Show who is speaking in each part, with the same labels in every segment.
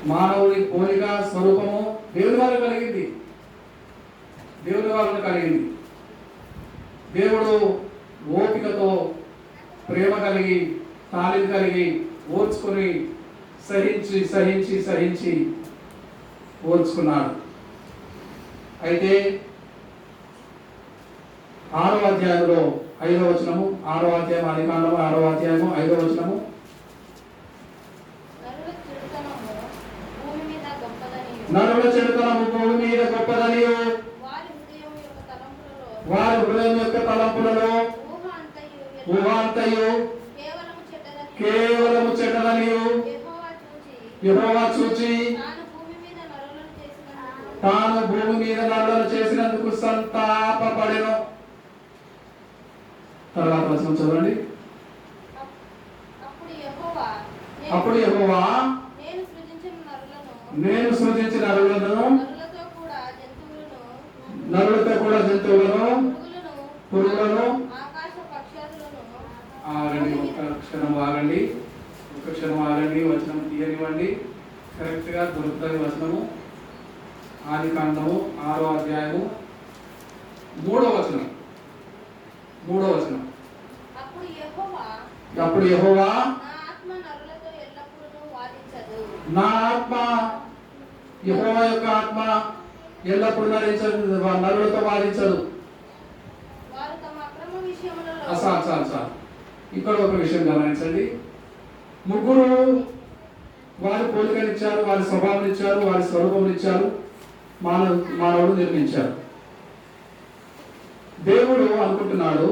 Speaker 1: మానవుని పోలిక స్వరూపము దేవుని వల్ల కలిగింది. దేవుని వలన కలిగింది. దేవుడు ఓపికతో ప్రేమ కలిగి తాళిని కలిగి ఓర్చుకొని సహించి సహించి సహించి ఓర్చుకున్నాడు. అయితే 6వ అధ్యాయంలో 5వ వచనము, 6వ అధ్యాయం ఆదికాండము 6వ అధ్యాయము 5వ వచనము, నరుల చెడుతనము భూమి మీద గొప్పదనియు వారి హృదయం యొక్క తలంపులలో ఊహ అంతయు కేవలము చెడ్డదనియు యెహోవా చూచి తాను భూమి మీద నరులను చేసినందుకు సంతాపపడెను. తర్వాత వచనం చదవండి. అప్పుడు యెహోవా నేను సృజించిన నరులతో కూడా జంతువులను పురుగులను ఆగండి, ఒక్క క్షణం ఆగండి, వచనం తీయనివ్వండి. కరెక్ట్ గా దొరుకుతుంది వచనము. ఆదికాండము 6వ అధ్యాయము 3వ వచనం. అప్పుడు యెహోవా నా ఆత్మ, యెహోవా యొక్క ఆత్మ ఎల్లప్పుడు నరులతో వాదించదు. చాలు. ఇక్కడ ఒక విషయం గమనించండి. ముగ్గురు వారి పోలికనిచ్చారు, వారి స్వభావం ఇచ్చారు, వారి స్వరూపం ఇచ్చారు, మానవుడు నిర్మించారు. దేవుడు అనుకుంటున్నాడు,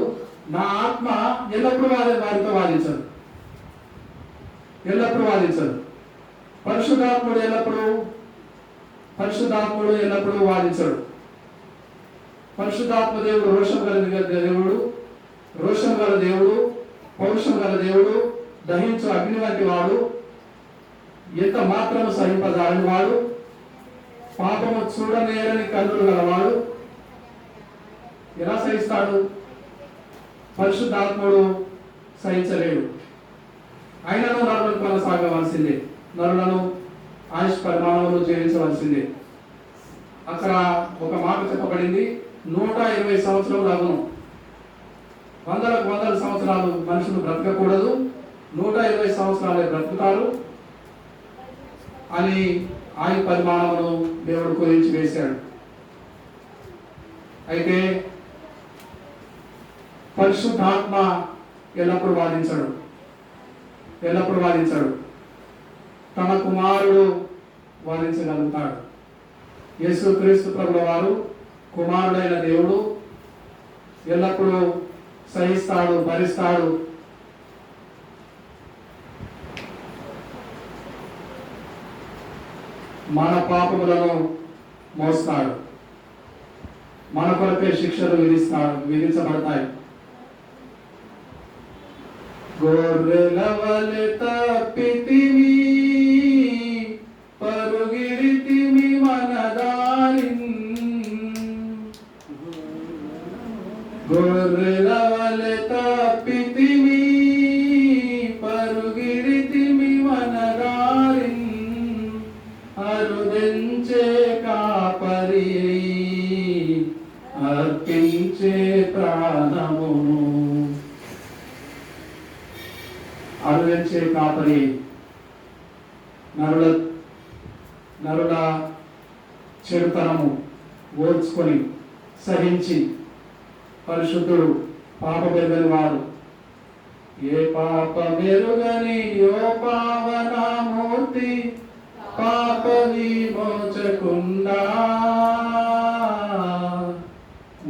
Speaker 1: నా ఆత్మ ఎల్లప్పుడూ వారితో వాదించదు. పరిశుద్ధాత్ముడు ఎల్లప్పుడూ వాదించడు. పరిశుద్ధాత్మ దేవుడు రోషం గల దేవుడు, పౌరుషం గల దేవుడు, దహించు అగ్ని వంటి వాడు, ఎంత మాత్రము సహింపజాలని వాడు, పాపము చూడనేరని కన్నులు గలవాడు. ఎలా సహిస్తాడు? పరిశుద్ధాత్ముడు సహించలేడు. అయినను నరులను కొనసాగవలసిందే, నరులను ఆయుష్ పరిమాణంలో జీవించవలసిందే. అక్కడ ఒక మాట చెప్పబడింది, 120 సంవత్సరాలు అగును. వందల సంవత్సరాలు మనుషులు బ్రతకకూడదు, 120 సంవత్సరాలే బ్రతుకుతారు అని ఆయు పరిమాణమును దేవుడు కుదించి వేశాడు. అయితే పరిశుద్ధాత్మ ఎల్లప్పుడు వాదించడు. తన కుమారుడు వాదించగలుగుతాడు. యేసుక్రీస్తు ప్రభుల వారు కుమారుడైన దేవుడు, ఎల్లప్పుడూ సహిస్తాడు, భరిస్తాడు. మన పాపములను మోస్తాడు, మన కొరకే శిక్షలు విధించబడతాయి. గొర్రెల వలె తప్పితిమి, పరుగిరితిమి మన దారిన్. గొర్రెల వలె తప్పితిమి, పరుగిరితిమి మన దారిన్. అరుదించే కాపరి అర్పించే ప్రాణమును. అరుదించే కాపరి నరుల చెడుతనము ఓర్చుకొని సహించి, పరిశుద్ధుడు, పాపమెరుగని వాడు. ఏ పాపమెరుగని యో పావనమూర్తి, పాప విమోచకుండా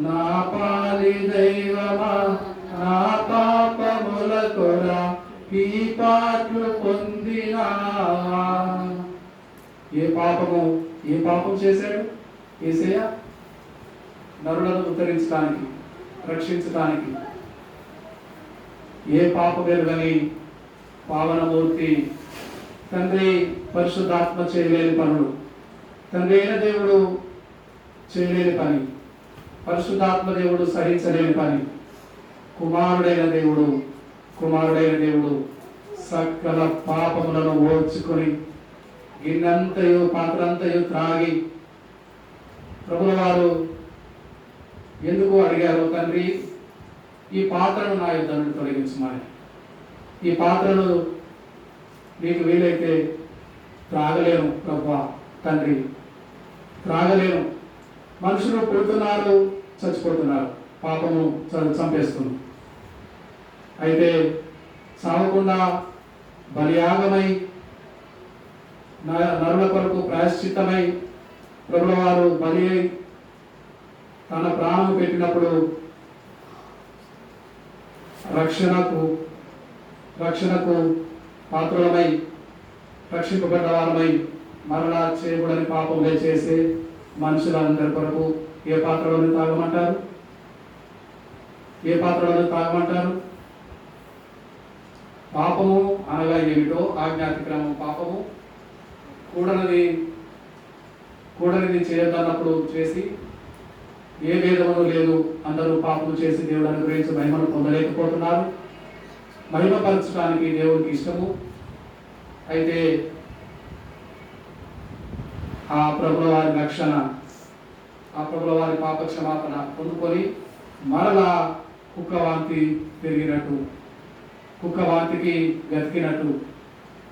Speaker 1: నా పాలి దైవమా, నా పాపముల కొర ఈ పాటలు పొందినా. ఏ పాపం చేశాడు యేసయ్య? నరులను ఉద్ధరించడానికి, రక్షించడానికి. ఏ పాపమెరుగని పావనమూర్తి తండ్రి పరిశుద్ధాత్మ చేయలేని పనులు, తండ్రి అయిన దేవుడు చేయలేని పని, పరిశుద్ధాత్మ దేవుడు సహించలేని పని, కుమారుడైన దేవుడు సకల పాపములను ఓర్చుకొని గిన్నెంతయు పాత్రంతయు త్రాగి ప్రభుల వారు ఎందుకు అడిగారు, తండ్రి ఈ పాత్రను నా యుద్ధ నుండి తొలగించమని. ఈ పాత్రను నీకు వీలైతే త్రాగలేను ప్రభువా తండ్రి, త్రాగలేను. మనుషులు పుడుతున్నారు, చచ్చిపోతున్నారు, పాపము చంపేస్తుంది. అయితే సాగకుండా బలియాగమై నరుల కొరకు ప్రాయశ్చిత్తమై ప్రభుల వారు బలి అయి తన ప్రాణం పెట్టినప్పుడు రక్షణకు పాత్రులమై రక్షింపబడ్డ వారమై మరలా చేయకూడని పాపంలో చేసే మనుషులందరి కొరకు ఏ పాత్రలోనే తాగమంటారు? ఏ పాత్రలోనే తాగమంటారు? పాపము అనగా ఏమిటో ఆజ్ఞాతిక్రమం. పాపము కూడనిది చేయొద్దన్నప్పుడు చేసి, ఏ భేదమును లేదు, అందరూ పాపము చేసి దేవుడు అనుగ్రహించి మహిమను పొందలేకపోతున్నారు. మహిమపరచడానికి దేవుడికి ఇష్టము. అయితే ఆ ప్రభుల వారి రక్షణ, ఆ ప్రభుల వారి పాప క్షమాపణ పొందుకొని మరలా కుక్కవాంతి పెరిగినట్టు, కుక్కవాంతికి వెతికినట్టు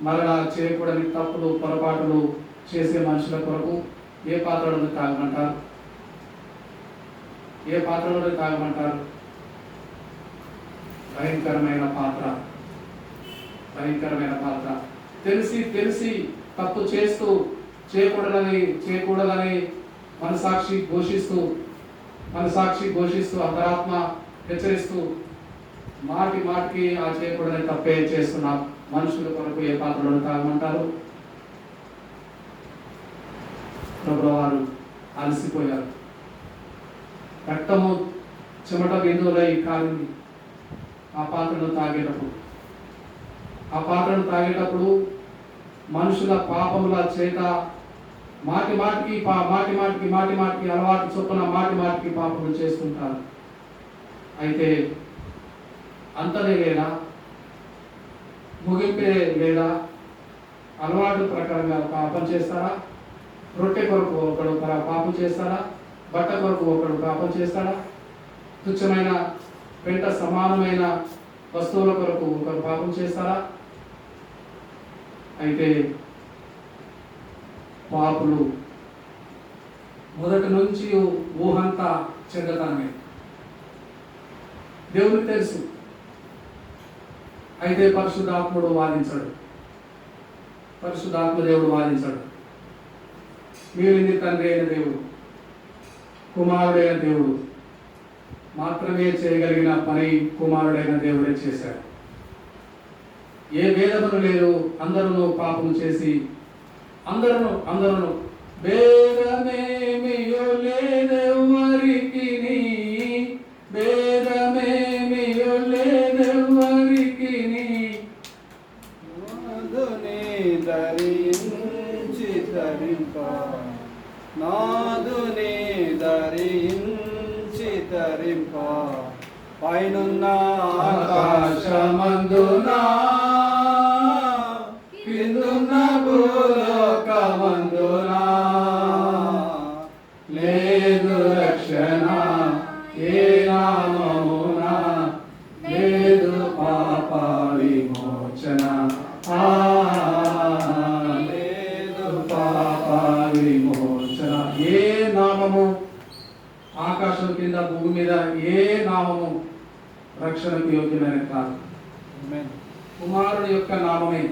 Speaker 1: మరలా చేయకూడని తప్పులు పొరపాటులు చేసే మనుషుల కొరకు ఏ పాత్రలను తాగమంటారు? ఏ పాత్రలను తాగమంటారు? భయంకరమైన పాత్ర, భయంకరమైన పాత్ర. తెలిసి తప్పు చేస్తూ చేయకూడదని మనసాక్షి ఘోషిస్తూ అంతరాత్మ హెచ్చరిస్తూ మాటికి ఆ చేయకూడదని తప్పే చేస్తున్న మనుషుల కొరకు ఏ పాత్రలను తాగమంటారు? ప్రభువు వారు అలసిపోయారు. రక్తము చెమట బిందువులై కారింది ఆ పాత్రను తాగేటప్పుడు మనుషుల పాపముల చేత మాటికి అలవాటు చొప్పున మాటికి పాపములు చేస్తుంటారు. అయితే అంతనే లేదా, ముగింపే లేదా? అలవాటు ప్రకారంగా పాపం చేస్తారా? రొట్టె కొరకు ఒకడు పాపం చేస్తారా? బట్ట కొరకు ఒకడు పాపం చేస్తాడా? తుచ్చమైన పెంట సమానమైన వస్తువుల కొరకు ఒకరు పాపం చేస్తారా? అయితే పాపులు మొదటి నుంచి ఊహంతా చెడ్డతనమే, దేవునికి తెలుసు. అయితే పరిశుద్ధాత్మ దేవుడు వాదించాడు. మిగిలింది తండ్రి అయిన దేవుడు, కుమారుడైన దేవుడు మాత్రమే చేయగలిగిన పని కుమారుడైన దేవుడే చేశాడు. ఏ భేదమును లేదు, అందరూ పాపము చేసి అందరూ భేదమేమియో లేదెవ్వరికి, భేదమేమియో లేదెవ్వరికి,
Speaker 2: నాదుని ధరించి ధరింప, నాదుని ధరించి ధరింప, పైనున్న ఆకాశమందునా కిందున్న భూలోకమందునా లేదు రక్షణ ఏ నామమున, లేదు పాప విమోచన, లేదు పాప
Speaker 1: విమోచన. ఏ నామము ఆకాశం కింద భూమి మీద ఏ నామము రక్షణకు యోగ్యమైన కాదు. కుమారుని యొక్క నామమే.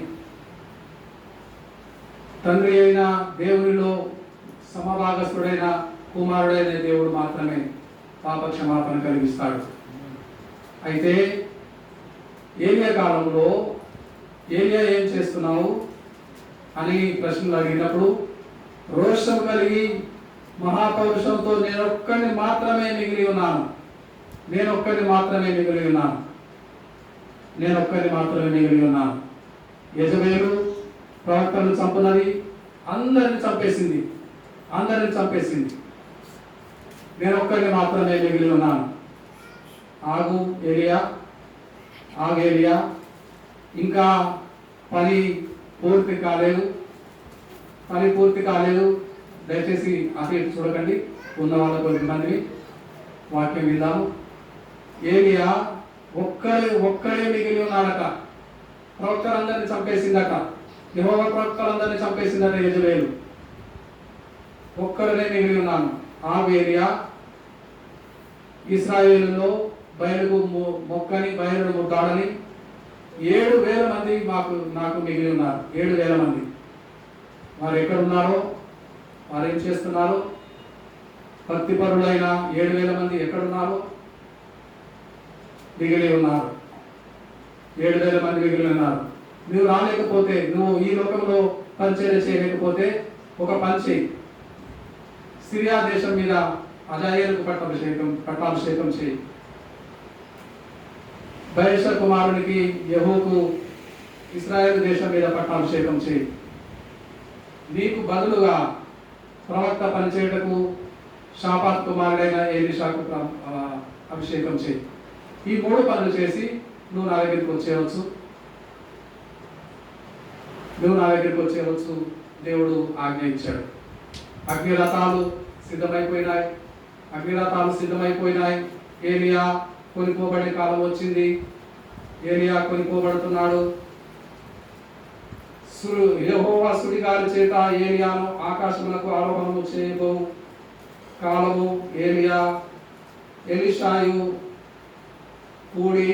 Speaker 1: తండ్రి అయిన దేవునిలో సమభాగస్థుడైన కుమారుడైన దేవుడు మాత్రమే పాప క్షమాపణ కలిగిస్తాడు. అయితే ఏలియా కాలంలో ఏలియా ఏం చేస్తున్నావు అని ప్రశ్నలు అడిగినప్పుడు రోషం కలిగి మహాపౌరుషంతో నేనొక్కడిని మాత్రమే మిగిలి ఉన్నాను, యెజబేలు ప్రవక్తలను చంపునది, అందరిని చంపేసింది, నేను ఒక్కడిని మాత్రమే మిగిలి ఉన్నాను. ఆగు ఏలియా, ఇంకా పని పూర్తి కాలేదు, పని పూర్తి కాలేదు. దయచేసి అటు ఇటు చూడకండి. ఉన్న వాళ్ళ కొద్దిమందిని వాక్యం విందాము. ఏలియా ఒక్కడే మిగిలి ఉన్నాడట. ప్రవక్తలందరినీ చంపేసిందట. యెహోవా ప్రవక్తలందరినీ చంపేసిందట యెజబెలు. ఒక్కడనే మిగిలి ఉన్నాను. ఆ ఏలియా ఇశ్రాయేలులో బయలుకు మొక్కని బయలును ముద్దాడని 7,000 మంది నాకు మిగిలి ఉన్నారు. 7,000 మంది. వారు ఎక్కడ ఉన్నారో, వారు ఏం చేస్తున్నారో, భక్తిపరులైన 7,000 మంది ఎక్కడున్నారో మిగిలి ఉన్నారు. 7,000 మంది మిగిలి ఉన్నారు. నువ్వు రాలేకపోతే, నువ్వు ఈ లోకంలో పరిచర్య చేయలేకపోతే ఒక పని చేయి. సిరియా దేశం మీద అజాయేలుకు పట్టాభిషేకం చేయి. బయష కుమారునికి యెహూకు ఇశ్రాయేలు దేశం మీద పట్టాభిషేకం చేయి. నీకు బదులుగా ప్రవక్త పనిచేయటకు షాపాత్ కుమారుడైన ఎలీషాకు అభిషేకం చేయి. ఈ 3 పనులు చేసి నువ్వు నా దగ్గరికి వచ్చేయవచ్చు. దేవుడు ఆజ్ఞ ఇచ్చాడు. అగ్నిరథాలు సిద్ధమైపోయినాయి. ఏలియా కొనిపోబడే కాలం వచ్చింది. ఏలియా కొనిపోబడుతున్నాడు. యెహోవా సుడిగాలి చేత ఏలియాను ఆకాశములకు ఆరోహణము చేయబో కాలము. ఏలియా ఎలీషాయు కూడి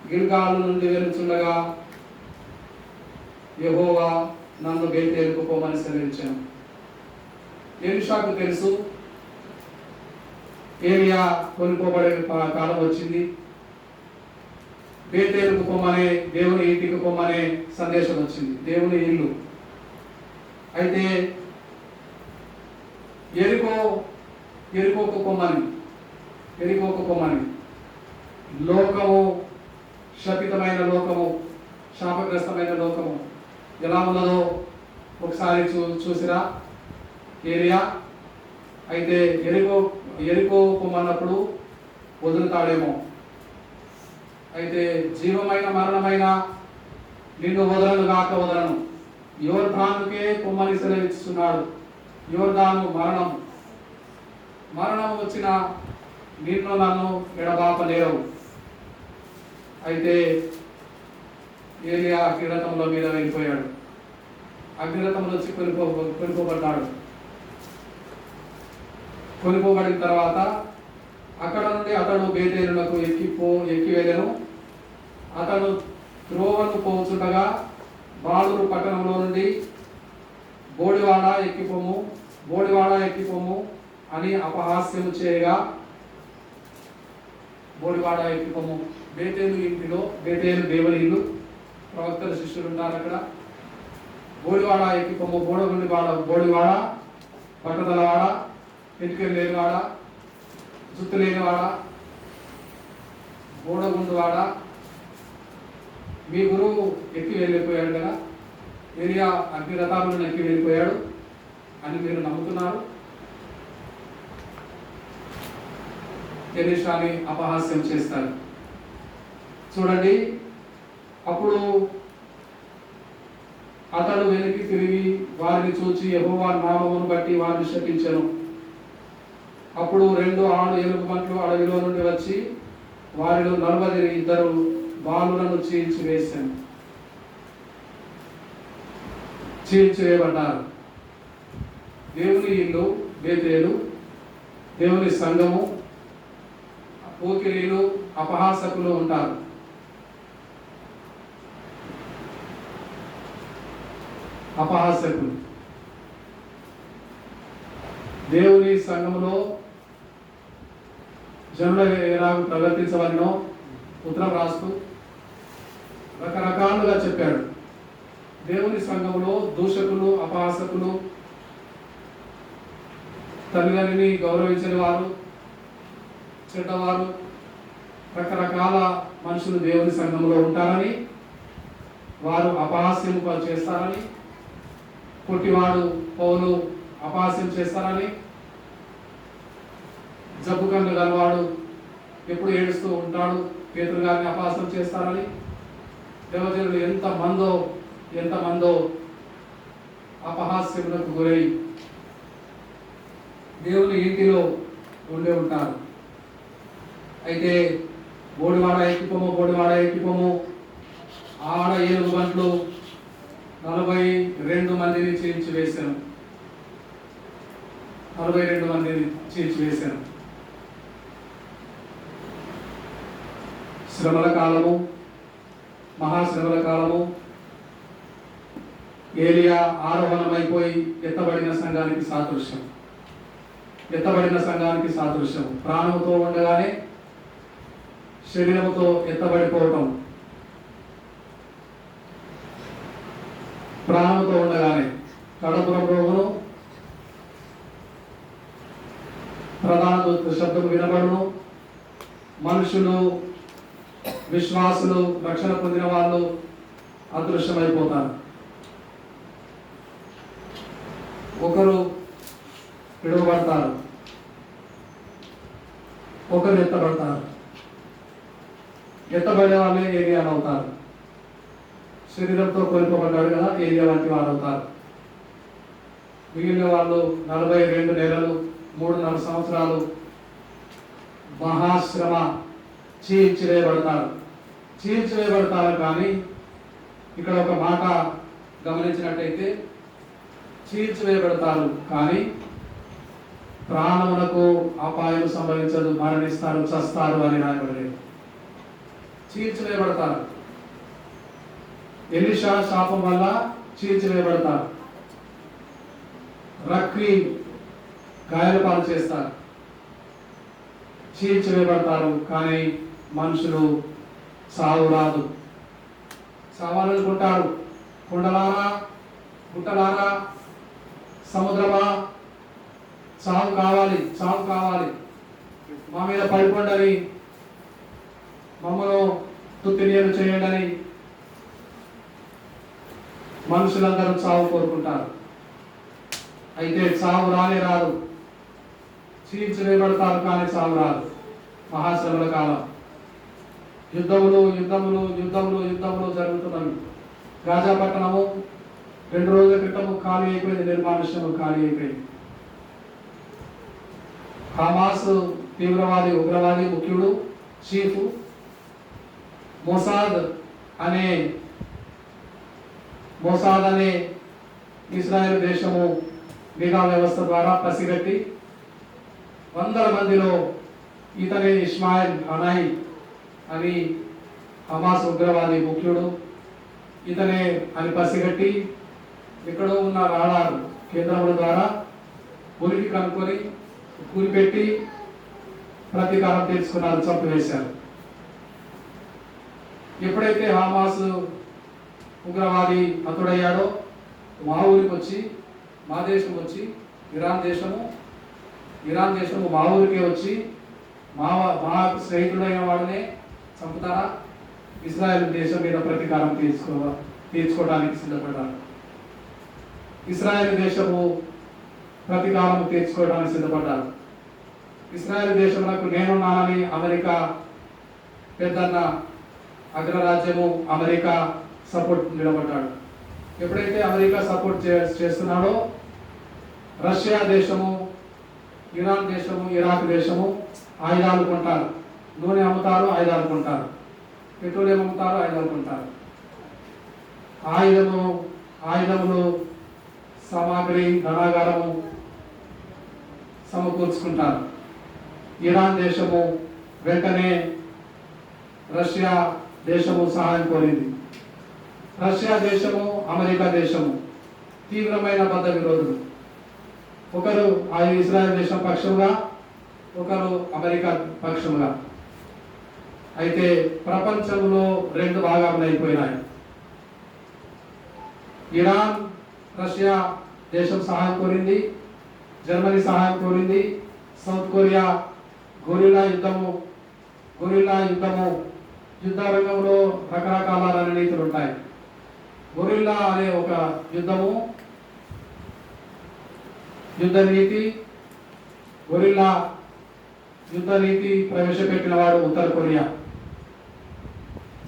Speaker 1: గిల్గాలు నుండి వెలుచుండగా యెహోవా నన్ను బేతేలుకు పోమని సెలవించాను. ఎలీషాకు తెలుసు ఏలియా కొనిపోబడే కాలం వచ్చింది. బేతేలుకు పొమ్మనే, దేవుని ఇంటికి పొమ్మనే సందేశం వచ్చింది. దేవుని ఇల్లు అయితే ఎరికోకు పొమ్మని. లోకము శపితమైన లోకము, శాపగ్రస్తమైన లోకము ఎలా ఉన్నదో ఒకసారి చూసిరా ఏరియా. అయితే ఎరికో పొమ్మన్నప్పుడు వదులుతాడేమో. అయితే జీవమైన మరణమైన నిన్ను వదలను. యోర్దానుకే పొమ్మని సెలవిస్తున్నాడు. యోర్దాను మరణం వచ్చిన నిన్ను నన్ను ఎడబాపలేవు. అయితే ఏలియా అగ్నిరథంలో మీద వెళ్ళిపోయాడు. అగ్నిరథంలో వచ్చి కొనిపోబడ్డాడు. కొనిపోబడిన తర్వాత అక్కడ నుండి అతడు బేతేలునకు ఎక్కి వెళ్ళెను. అతడు త్రోవను పోచుండగా బాలురు పట్టణంలో నుండి బోడివాడ ఎక్కిపోము అని అపహాస్యము చేయగా, బోడివాడ ఎక్కిపోము, బేతేలు దేవుని ఇల్లు, ప్రవక్తల శిష్యులు ఉన్నారు అక్కడ. బోడివాడ ఎక్కిపోము, బోడివాడ, పట్టదలవాడ, ఎటుకలు లేనివాడ, జుత్తు లేనివాడ, బోడగుండువాడ, మీ గురువు ఎక్కి వెళ్ళిపోయాడు కదా, ఏలియా అగ్నిరథాలను ఎక్కి వెళ్ళిపోయాడు అని మీరు నమ్ముతున్నారు. ఎలీషాని అపహాస్యం చేస్తారు. చూడండి, అప్పుడు అతడు వెనక్కి తిరిగి వారిని చూచి యెహోవా నామమును బట్టి వారిని శపించెను. అప్పుడు 2 ఆడు ఎలుగుబంట్లు అడవిలో నుండి వచ్చి వారిలో 42 బాలులను చీల్చివేయబడ్డారు. దేవుని ఇల్లు బేతేలు, దేవుని సంఘము, పోకిరీలు, అపహాసకులు ఉంటారు. అపహాసకులు దేవుని సంఘములో జనుల ఎలా ప్రవర్తించవలనో ఉత్తరం రాస్తూ రకరకాలుగా చెప్పాడు. దేవుని సంఘములో దూషకులు, అపహాసకులు, తల్లిదండ్రిని గౌరవించని వారు, చెడ్డవారు, రకరకాల మనుషులు దేవుని సంఘంలో ఉంటారని, వారు అపహాస్యం చేస్తారని, పొట్టివాడు పౌలు అపహాస్యం చేస్తారని, జబ్బు కన్ను గలవాడు ఎప్పుడు ఏడుస్తూ ఉంటాడు పేతురు గారిని అపహాస్యం చేస్తారని, దేవజనులు ఎంతమందో అపహాస్యములకు గురై దేవుని ఇంటిలో ఉండి ఉంటారు. అయితే బోడివాడ ఎక్కిపోము ఆడ 7 గంటలు 42 మందిని చీల్చివేశాను. 42 మందిని చీల్చివేశాను. శ్రమల కాలము, మహాశ్రమల కాలము, ఏలియా ఆరోహణమైపోయి ఎత్తబడిన సంఘానికి సాదృశ్యం. ప్రాణంతో ఉండగానే శరీరముతో ఎత్తబడిపోవటం, ప్రాణంతో ఉండగానే కడపురం రోగును, ప్రధాన దూత శబ్దం వినబడును, మనుషులు, విశ్వాసులు, రక్షణ పొందిన వాళ్ళు అదృశ్యమైపోతారు. ఒకరు విడవబడతారు, ఒకరు ఎత్తబడతారు. ఎత్తబడే వాళ్ళే ఏలియాలు అవుతారు. శరీరంతో కోల్పోబడ్డాడు కదా, ఏలియా వంటి వారు అవుతారు. మిగిలిన వాళ్ళు 42 నెలలు 3.5 సంవత్సరాలు మహాశ్రమ చీల్చివేయబడతారు. కానీ ఇక్కడ ఒక మాట గమనించినట్టయితే చీల్చివేయబడతారు కానీ ప్రాణమునకు అపాయం సంభవించదు, మరణిస్తారు, చస్తారు అని రాయబడలేదు. చీల్చివేయబడతారు. ఎలీషా శాపం వల్ల చీల్చివేయబడతారు. రక్కి గాయాల పాలు చేస్తారు, చీల్చివేయబడతారు. కానీ మనుషులు సావు రాదు. సావాలనుకుంటారు. కొండలారా, గుట్టలారా, సముద్రమా, చావు కావాలి, మా మీద పడిపోండి, మమ్మల్ని తుత్తినీరు చేయండి అని మనుషులందరూ చావు కోరుకుంటారు. అయితే చావు రాదు. చీల్చివేయబడతారు కానీ చావు రాదు. మహాశ్రమల కాలం, యుద్ధములు జరుగుతున్నవి. గాజా పట్టణము 2 రోజుల క్రితము ఖాళీ అయిపోయింది, నిర్మానుష్యము ఖాళీ అయిపోయింది. హమాస్ తీవ్రవాది, ఉగ్రవాది ముఖ్యుడు, చీఫ్ మొసాద్ అనే ఇస్రాయేల్ దేశము నిఘా వ్యవస్థ ద్వారా పసిగట్టి 100 మందిలో ఇతనే ఇస్మాయిల్ హనాయి అని హమాస్ ఉగ్రవాది ముఖ్యుడు, ఇతనే అని పసిగట్టి ఎక్కడో ఉన్న రాడార్ కేంద్రముల ద్వారా ఉరికి కనుక్కొని కూలిపెట్టి ప్రతీకారం తెలుసుకున్నారు, చంపివేశారు. ఎప్పుడైతే హమాస్ ఉగ్రవాది హతుడయ్యాడో మా ఊరికి వచ్చి, మా దేశం వచ్చి, ఇరాన్ దేశము మా ఊరికే వచ్చి మా స్నేహితుడైన వాడినే చంపుతారా? ఇజ్రాయెల్ దేశం మీద ప్రతీకారం తీర్చుకోవడానికి సిద్ధపడ్డారు. ఇజ్రాయెల్ దేశము ప్రతీకారం తీర్చుకోవడానికి సిద్ధపడ్డారు. ఇజ్రాయెల్ దేశంలో నేనున్నానని అమెరికా పెద్దన్న అగ్రరాజ్యము అమెరికా సపోర్ట్ నిలబడ్డాడు. ఎప్పుడైతే అమెరికా సపోర్ట్ చేస్తున్నాడో రష్యా దేశము, ఇరాన్ దేశము, ఇరాక్ దేశము ఆయుధాలు కొంటారు. నూనె అమ్ముతారు, ఆయుధాలు కొంటారు. పెట్రోలియం అమ్ముతారు, ఆయుధాలు కొంటారు. ఆయుధములు సామాగ్రి ధనాగారము సమకూర్చుకుంటారు. ఇరాన్ దేశము వెంటనే రష్యా దేశము సహాయం కోరింది. రష్యా దేశము, అమెరికా దేశము తీవ్రమైన బద్ధ విరోధులు. ఒకరు ఇజ్రాయెల్ దేశం పక్షంగా, ఒకరు అమెరికా పక్షంగా. అయితే ప్రపంచంలో 2 భాగాలు అయిపోయినాయి. ఇరాన్, రష్యా దేశం సహాయం కోరింది, జర్మనీ సహాయం కోరింది. సౌత్ కొరియా గొరిల్లా యుద్ధము యుద్ధ రంగంలో రకరకాల రణనీతులు ఉంటాయి. గొరిల్లా అనే ఒక యుద్ధ నీతి ప్రవేశపెట్టిన వాడు ఉత్తర కొరియా.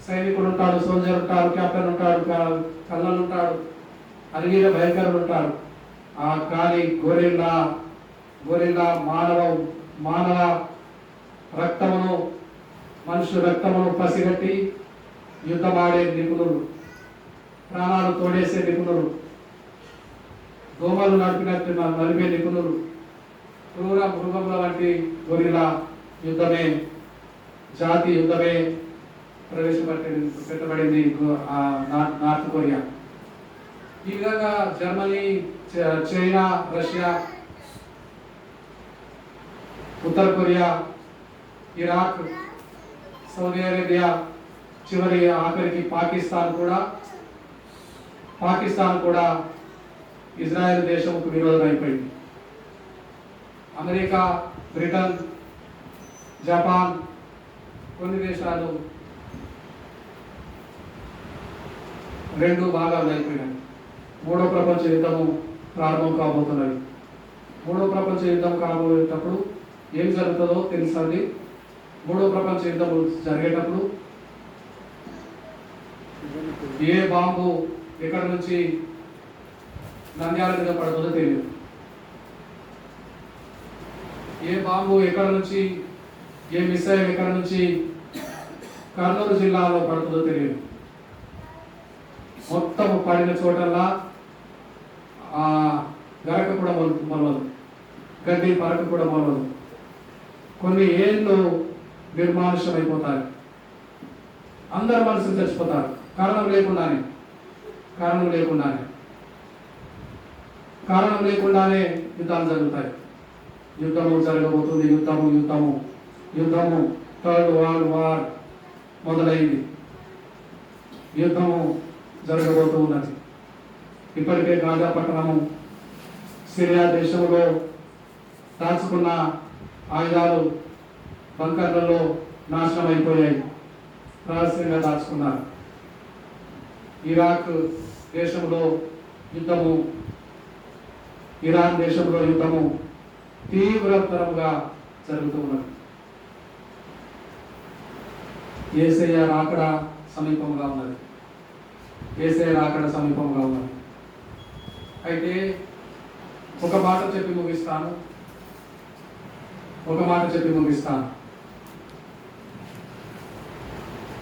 Speaker 1: సైనికుడు ఉంటాడు, సోల్జర్ ఉంటాడు, కెప్టెన్ ఉంటాడు, కల్నల్ ఉంటాడు, అరిగిన భయంకరులు ఉంటారు. కానీ గొరిల్లా మానవ రక్తమును, మనుషు రక్తమును పసిగట్టి యుద్ధమాడే నిపుణులు, ప్రాణాలు తోడేసే నిపుణులు, దోమలు నడిపినట్టు నలిపే నిపుణులు, క్రూర మృగముల వంటి గొరిల్లా జాతి యుద్ధమే పెట్టబడింది నార్త్ కొరియా. ఈ విధంగా జర్మనీ, చైనా, రష్యా, ఉత్తర కొరియా, ఇరాక్, సౌదీ అరేబియా, ఆఖరికి పాకిస్తాన్ కూడా ఇజ్రాయెల్ దేశంకు విరోధం అయిపోయింది. అమెరికా, బ్రిటన్, జపాన్, కొన్ని దేశాలు రెండు భాగాలు అయిపోయినాయి. మూడో ప్రపంచ యుద్ధము ప్రారంభం కాబోతున్నది. మూడో ప్రపంచ యుద్ధం కాబోయేటప్పుడు ఏం జరుగుతుందో తెలుసండి. మూడో ప్రపంచ యుద్ధం జరిగేటప్పుడు ఏ బాంబు ఎక్కడ నుంచి నంద్యాల మీద పడుతుందో తెలియదు. ఏ బాంబు ఎక్కడ నుంచి, ఏ మిసైల్ ఎక్కడ నుంచి కర్నూలు జిల్లాలో పడుతుందో తెలియదు. మొత్తం పడిన చోటల్లా గరక కూడా మొలవదు, గడ్డి పరక కూడా మొలవదు. కొన్ని ఏళ్ళు నిర్మానుష్యం అయిపోతారు. అందరు మనుషులు చచ్చిపోతారు కారణం లేకుండానే యుద్ధాలు జరుగుతాయి. యుద్ధము జరగబోతుంది. యుద్ధము థర్డ్ వరల్డ్ వార్ మొదలైంది. యుద్ధము జరగబోతూ ఉన్నది. ఇప్పటికే గాజా పట్టణము, సిరియా దేశంలో దాచుకున్న ఆయుధాలు బంకర్లలో నాశనం అయిపోయాయి, రహస్యంగా దాచుకున్నారు. ఇరాక్ దేశంలో యుద్ధము, ఇరాన్ దేశంలో యుద్ధము తీవ్రతరంగా జరుగుతూ ఉన్నది. యేసయ్య రాకడ సమీపంగా ఉన్నది. అయితే ఒక మాట చెప్పి ముగిస్తాను.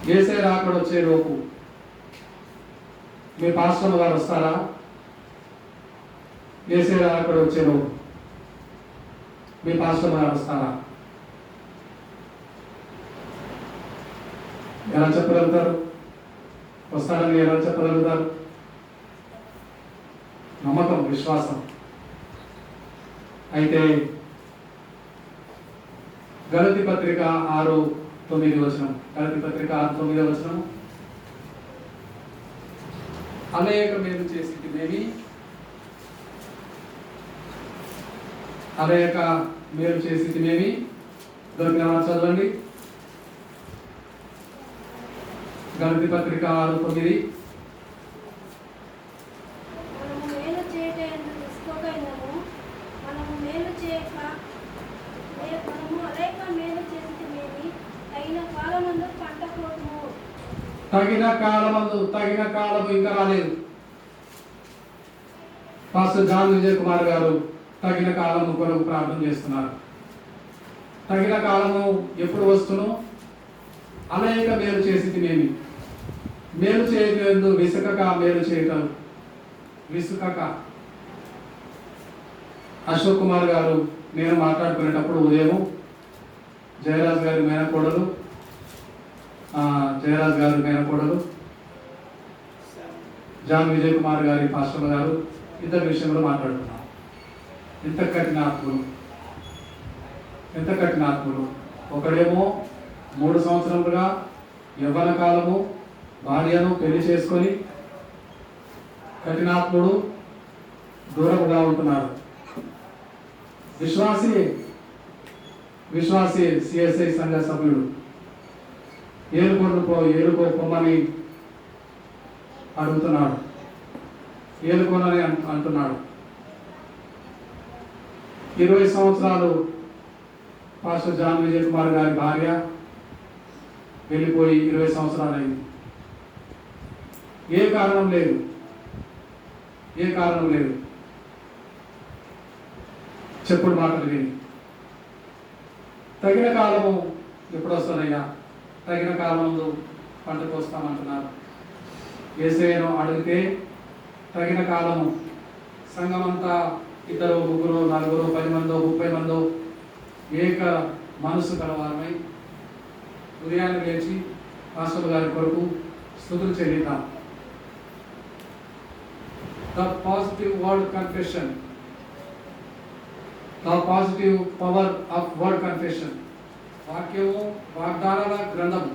Speaker 1: యేసయ్య రాకడ వచ్చే లోపు మీ పాస్టర్ గారు వస్తారా? యేసయ్య రాకడ వచ్చే లోపు మీ పాస్టర్ గారు వస్తారా? ఎలా చెప్పగలుగుతారు? వస్తారని ఎలా చెప్పగలుగుతారు? నమ్మకం, విశ్వాసం. అయితే గలతీ పత్రిక 6:9 అనేక మేలు చేసి దొరికిన చదవండి. గలతీ పత్రిక 6:9. తగిన కాలము ఇంకా రాలేదు. పాస్టర్ జాన్ విజయ్ కుమార్ గారు తగిన కాలము కొరకు ప్రార్థన చేస్తున్నారు. తగిన కాలము ఎప్పుడు వస్తును? అనేక మేలు చేసి మేలు చేయలేదు, విసుకక మేలు చేయటం, అశోక్ కుమార్ గారు నేను మాట్లాడుకునేటప్పుడు ఉదయం జయరాజ్ గారి మేనకోడలు జాన్ విజయ్ కుమార్ గారి పాస్టర్ గారు ఇద్దరు విషయంలో మాట్లాడుతున్నారు. ఎంత కఠినాత్ములు. ఒకడేమో 3 సంవత్సరములుగా యవ్వన కాలము భార్యను పెళ్లి చేసుకొని కఠినాత్ముడు, దూరముగా ఉంటున్నాడు. విశ్వాసి సిఎస్ఐ సంఘ సభ్యుడు ఏలుకో పొమ్మని అడుగుతున్నాడు, ఏలుకోనని అంటున్నాడు. 20 సంవత్సరాలు పాస్టర్ జాన్ విజయ్ కుమార్ గారి భార్య వెళ్ళిపోయి 20 సంవత్సరాలు అయింది. ఏ కారణం లేదు. ఏ కారణం లేదు. చెప్పుడు మాటలు విని తగిన కాలము ఎప్పుడు వస్తుందయ్యా? తగిన కాలంలో పంట కోస్తామంటున్నారు. యేసయ్యను అడిగితే తగిన కాలము సంఘమంతా 2, 3, 4, 10 మందో 30 మందో ఏక మనసు కలవారమై ఉదయాన్నే లేచి పాస్టర్ గారి కొరకు స్తుతులు చెల్లిద్దాం. The positive word confession, the positive power of word confession. వాక్యము వాగ్దానాల గ్రంథము,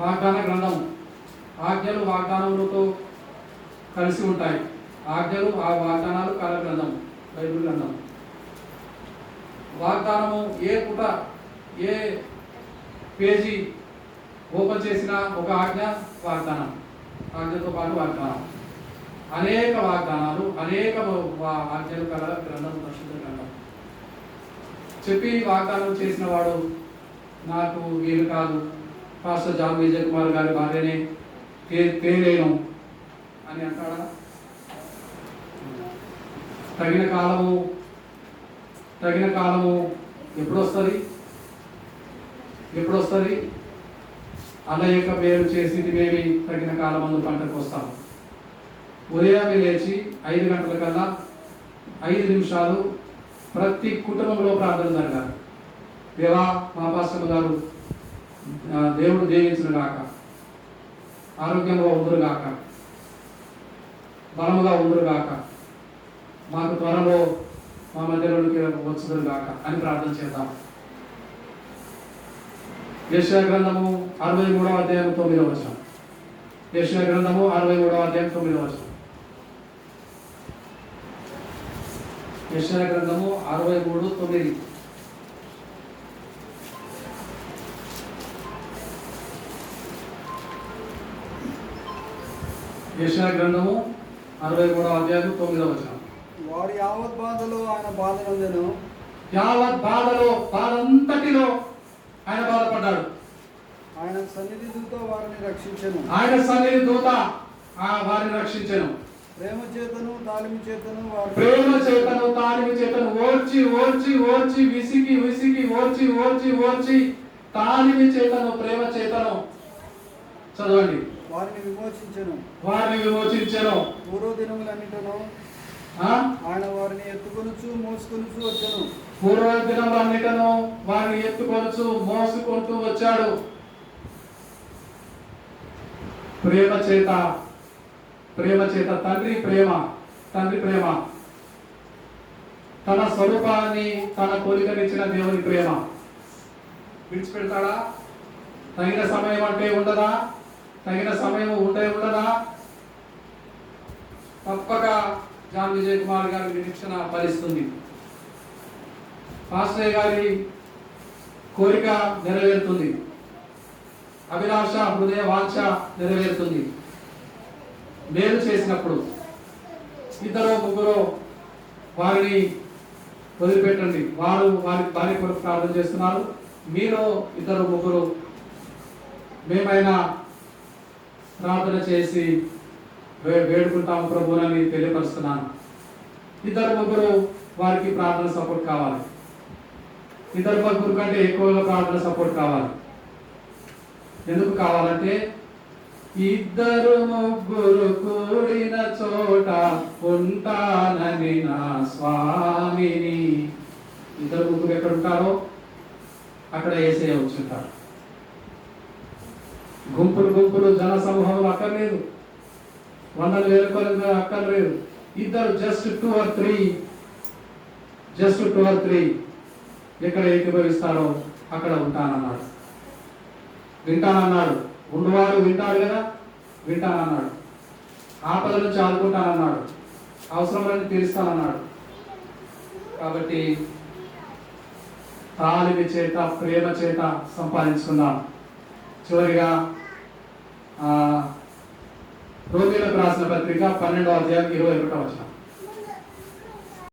Speaker 1: వాగ్దాన గ్రంథము. ఆజ్ఞలు వాగ్దానములతో కలిసి ఉంటాయి. ఆజ్ఞలు ఆ వాగ్దానాలు కాల గ్రంథము, బైబిల్ గ్రంథం. వాగ్దానము ఏ పూట ఏ పేజీ ఓపెన్ చేసిన ఒక ఆజ్ఞ వాగ్దానం, ఆజ్ఞతో పాటు వాగ్దానం. అనేక వాగ్దానాలు, అనేక ఆజ్ఞలు కల గ్రంథం, పరిశుద్ధ గ్రంథం. చెప్పి వాగ్దానం చేసిన వాడు నాకు వీలు కాదు, పాస్టర్ జాన్ విజయ్ కుమార్ గారి భార్యనే తేలేను అని అంటాడా? తగిన కాలము ఎప్పుడు వస్తుంది? అలయక వేరు చేసి మేమి తగిన కాలమందు పంటకు వస్తాము. ఉదయాన్నే లేచి 5 గంటల కల్లా 5 నిమిషాలు ప్రతి కుటుంబంలో ప్రార్థన జరగాలి. దేవా, మా పాస్టర్ గారు దేవుడు దీవించును గాక, ఆరోగ్యంగా ఉందురు గాక, బలముగా ఉందురు గాక, మాకు త్వరలో మా మధ్యలోనికి వచ్చుదురు గాక అని ప్రార్థన చేద్దాం. యెషయా గ్రంథము 63వ అధ్యాయం 9వ వచనం. యెషయా గ్రంథము 63వ అధ్యాయం 9వ వచనం. యెషయా గ్రంథము 63:9. యెషయా గ్రంథము 63వ అధ్యాయం 9వ వచనం.
Speaker 2: వారి యావత్ బాధలో ఆయన బాధనందెను.
Speaker 1: యావత్ బాధలో, బాధంతటిలో ఆయన బాధపడ్డాడు.
Speaker 2: ఆయన సన్నిధి దూత వారిని రక్షించెను.
Speaker 1: ఆయన సన్నిధి దూత వారిని రక్షించెను.
Speaker 2: ప్రేమ చేతను తాలిమి చేతను
Speaker 1: ఓర్చి విసికి తాలిమి చేతను, ప్రేమ చేతను. చదవండి.
Speaker 2: వారిని
Speaker 1: విమోచించెను.
Speaker 2: పూర్వ దినములన్నిటను ఆయన వారిని ఎత్తుకొనుచు మోసుకొనుచు వచ్చెను.
Speaker 1: పూర్వ దినములన్నిటను వారిని ఎత్తుకొనుచు మోసుకుంటూ వచ్చాడు. ప్రేమ చేత తండ్రి ప్రేమ, తన స్వరూపాన్ని తన పోలికనిచ్చిన దేవుని ప్రేమ విడిచిపెడతాడా? తగిన సమయం అంటే ఉండదా? తగిన సమయం ఉండదా? తప్పక జాన్ విజయ్ కుమార్ గారి నిరీక్షణ ఫలిస్తుంది. పాస్టర్ గారి కోరిక నెరవేరుతుంది. అభిలాష, హృదయ వాంఛ నెరవేరుతుంది. మేలు చేసినప్పుడు 2, 3 వారిని వదిలిపెట్టండి. వారి భార్య కొరకు ప్రార్థన చేస్తున్నారు. మీరు 2, 3 మేమైనా ప్రార్థన చేసి వేడుకుంటాము ప్రభువుని తెలియపరుస్తున్నాను. 2, 3 వారికి ప్రార్థన సపోర్ట్ కావాలి. 2, 3 కంటే ఎక్కువగా ప్రార్థన సపోర్ట్ కావాలి. ఎందుకు కావాలంటే 2, 3 కూడిన చోట ఉంటానని నా స్వామిని. 2, 3 ఎక్కడ ఉంటారో అక్కడ యేసయ్య వచ్చుంటాడు. గుంపులు జన సమూహంలో అక్కర్లేదు, వందల వేల కొలగా అక్కర్లేదు. 2, just 2 or 3 ఎక్కడ ఏకీభవిస్తారో అక్కడ ఉంటానన్నాడు. వింటానన్నాడు. ఉన్నవాడు వింటాడు కదా, వింటానన్నాడు. ఆపద నుంచి ఆదుకుంటానన్నాడు. అవసరమని తీరుస్తానన్నాడు. కాబట్టి తాళిమి చేత, ప్రేమ చేత సంపాదించుకుందాం. చివరిగా రోమీయులకు రాసిన పత్రిక 12వ అధ్యాయం 21వ వచనం.